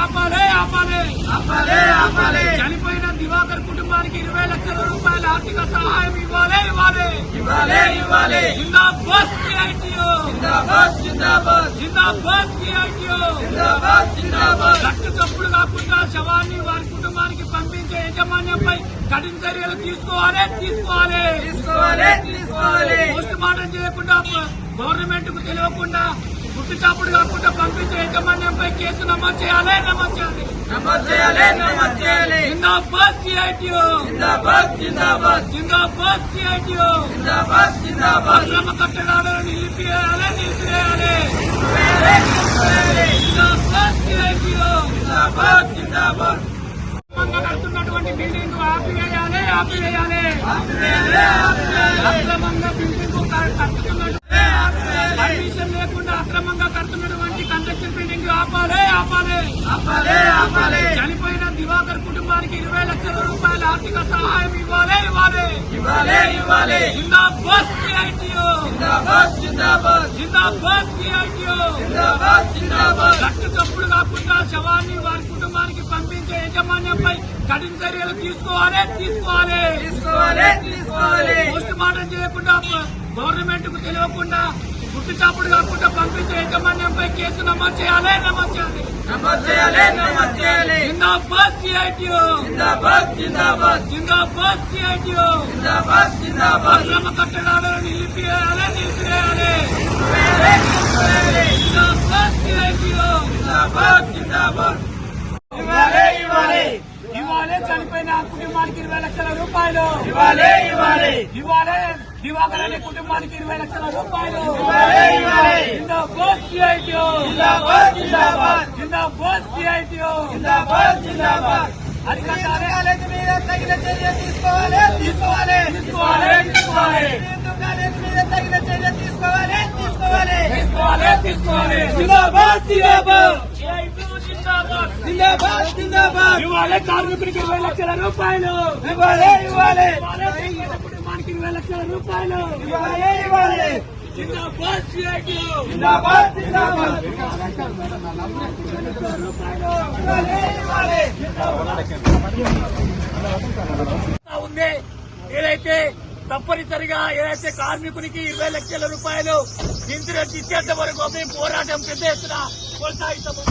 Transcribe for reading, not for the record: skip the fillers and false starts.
ఆపాలి ఆపాలి ఆపాలి ఆపాలి చనిపోయిన దివాకర్ కుటుంబానికి 20 లక్షల రూపాయల ఆర్థిక సహాయం ఇవ్వాలి ఇవ్వాలి ఇవ్వాలి ఇవ్వాలి జిందాబాద్ సిఐటియు జిందాబాద్ జిందాబాద్ జిందాబాద్ సిఐటియు జిందాబాద్ జిందాబాద్ రక్త చప్పుడు కాకుండా శవాన్ని వారి కుటుంబానికి పంపించే యాజమాన్యంపై కఠిన చర్యలు తీసుకోవాలి తీసుకోవాలి తీసుకోవాలి తీసుకోవాలి పోస్ట్ మార్టం చేయకుండా గవర్నమెంట్ కు తెలియకుండా గుట్టు చాపుడు కాకుండా పంపించే యాజమాన్యంపై కేసు నమోదు చేయాలి నమోదు చేయాలి నమోదు చేయాలి నమోదు చేయాలి జిందాబాద్ సిఐటియు జిందాబాద్ జిందాబాద్ జిందాబాద్ సిఐటియు జిందాబాద్ జిందాబాద్ అక్రమ కట్టడాలను నిలిపివేయాలి నిలిపివేయాలి జిందాబాద్ సిఐటియు జిందాబాద్ జిందాబాద్ కడుతున్నటువంటి బిల్డింగ్ ఆపివేయాలి ఆపివేయాలి అక్రమంగా బిల్డింగ్ కట్టుతున్నటువంటి పర్మిషన్ లేకుండా అక్రమంగా కడుతున్నటువంటి కన్స్ట్రక్షన్ బిల్డింగ్ ఆపాలి ఆపాలి ఆపాలి ఆపాలి చనిపోయిన దివాకర్ కుటుంబానికి 20 లక్షల రూపాయల ఆర్థిక సహాయం ఇవ్వాలి ఇవ్వాలి ఇవ్వాలి ఇవ్వాలి జిందాబాద్ సిఐటియు జిందాబాద్ జిందాబాద్ జిందాబాద్ సిఐటియు జిందాబాద్ జిందాబాద్ రక్త చప్పుడు కాకుండా శవాన్ని వారి కుటుంబానికి పంపించే యాజమాన్యంపై కఠిన చర్యలు తీసుకోవాలి తీసుకోవాలి తీసుకోవాలి తీసుకోవాలి పోస్ట్ మార్టం చేయకుండా గవర్నమెంట్ కు తెలియకుండా గుట్టు చాపుడు కాకుండా పంపించే యాజమాన్యంపై కేసు నమోదు చేయాలి నమోదు చేయాలి నమోదు చేయాలి నమోదు చేయాలి జిందాబాద్ సిఐటియు జిందాబాద్ జిందాబాద్ జిందాబాద్ సిఐటియు జిందాబాద్ జిందాబాద్ అక్రమ కట్టడాలను నిలిపివేయాలి నిలిపివేయాలి జిందాబాద్ సిఐటియు జిందాబాద్ జిందాబాద్ ఇవ్వాలి ఇవ్వాలి ఇవ్వాలి చనిపోయిన కుటుంబానికి 20 లక్షల రూపాయలు ఇవ్వాలి ఇవ్వాలి ఇవ్వాలి దివాకర్ అనే కుటుంబానికి 20 లక్షల రూపాయలు ఇవ్వాలి ఇవ్వాలి జిందాబాద్ సిఐటియు జిందాబాద్ జిందాబాద్ జిందాబాద్ సిఐటియు జిందాబాద్ జిందాబాద్ కాలేజీ మీద తగిన చర్య తీసుకోవాలి తీసుకోవాలి తీసుకోవాలి తీసుకోవాలి కాలేజీ మీద తగిన చర్య తీసుకోవాలి తీసుకోవాలి తీసుకోవాలి తీసుకోవాలి జిందాబాద్ జిందాబాద్ జిందాబాద్ జిందాబాద్ ఇవ్వాలి కార్మికుడికి 20 లక్షల రూపాయలు ఇవ్వాలి ఇవ్వాలి కుటుంబానికి 20 లక్షల రూపాయలు ఇవ్వాలి ఇవ్వాలి జిందాబాద్ సిఐటియు జిందాబాద్ జిందాబాద్ ఉంది ఏదైతే తప్పనిసరిగా ఏదైతే కార్మికునికి 20 లక్షల రూపాయలు ఇన్సూరెన్స్ ఇచ్చేంత వరకు పోరాటం పెద్ద ఎత్తున కొనసాగిస్తాము.